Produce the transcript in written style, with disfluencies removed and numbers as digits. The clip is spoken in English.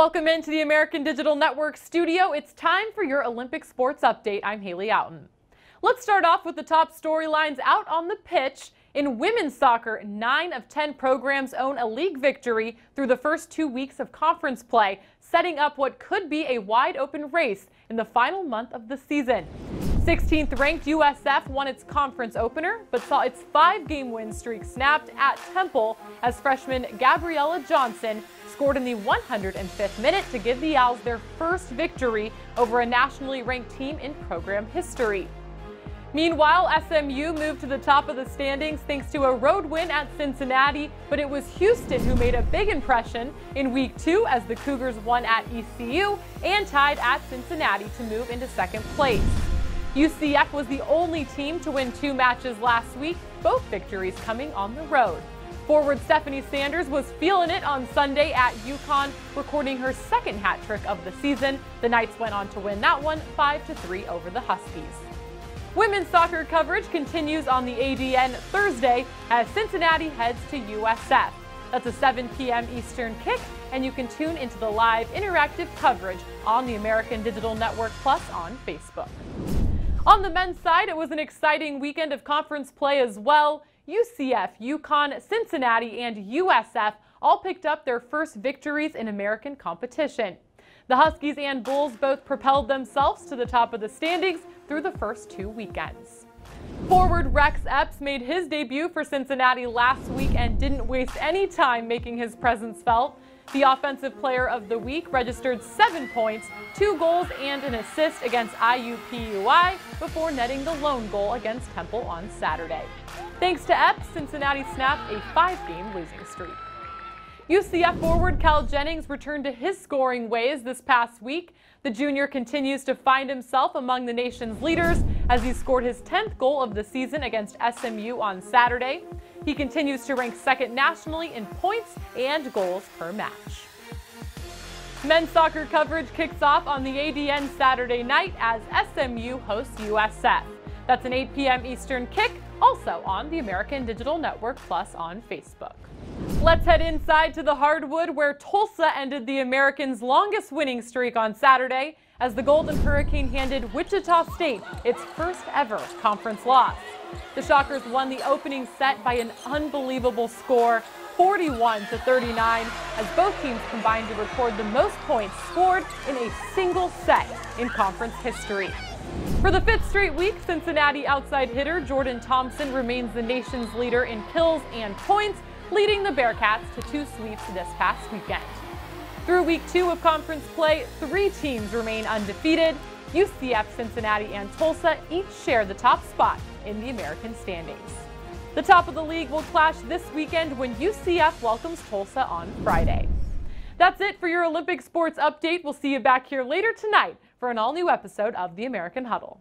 Welcome into the American Digital Network studio. It's time for your Olympic sports update. I'm Haley Outen. Let's start off with the top storylines out on the pitch. In women's soccer, 9 of 10 programs own a league victory through the first 2 weeks of conference play, setting up what could be a wide-open race in the final month of the season. 16th ranked USF won its conference opener, but saw its 5-game win streak snapped at Temple as freshman Gabriella Johnson scored in the 105th minute to give the Owls their first victory over a nationally ranked team in program history. Meanwhile, SMU moved to the top of the standings thanks to a road win at Cincinnati, but it was Houston who made a big impression in Week 2 as the Cougars won at ECU and tied at Cincinnati to move into second place. UCF was the only team to win 2 matches last week, both victories coming on the road. Forward Stephanie Sanders was feeling it on Sunday at UConn, recording her second hat trick of the season. The Knights went on to win that one 5-3 over the Huskies. Women's soccer coverage continues on the ADN Thursday as Cincinnati heads to USF. That's a 7 p.m. Eastern kick, and you can tune into the live interactive coverage on the American Digital Network Plus on Facebook. On the men's side, it was an exciting weekend of conference play as well. UCF, UConn, Cincinnati, and USF all picked up their first victories in American competition. The Huskies and Bulls both propelled themselves to the top of the standings through the first 2 weekends. Forward Rex Epps made his debut for Cincinnati last week and didn't waste any time making his presence felt. The Offensive Player of the Week registered 7 points, 2 goals, and an assist against IUPUI before netting the lone goal against Temple on Saturday. Thanks to Epps, Cincinnati snapped a 5-game losing streak. UCF forward Cal Jennings returned to his scoring ways this past week. The junior continues to find himself among the nation's leaders as he scored his 10th goal of the season against SMU on Saturday. He continues to rank second nationally in points and goals per match. Men's soccer coverage kicks off on the ADN Saturday night as SMU hosts USF. That's an 8 p.m. Eastern kick, also on the American Digital Network Plus on Facebook. Let's head inside to the hardwood where Tulsa ended the Americans' longest winning streak on Saturday as the Golden Hurricane handed Wichita State its first ever conference loss. The Shockers won the opening set by an unbelievable score, 41-39, as both teams combined to record the most points scored in a single set in conference history. For the 5th straight week, Cincinnati outside hitter Jordan Thompson remains the nation's leader in kills and points, leading the Bearcats to 2 sweeps this past weekend. Through Week 2 of conference play, 3 teams remain undefeated. UCF, Cincinnati, and Tulsa each share the top spot in the American standings. The top of the league will clash this weekend when UCF welcomes Tulsa on Friday. That's it for your Olympic sports update. We'll see you back here later tonight for an all-new episode of the American Huddle.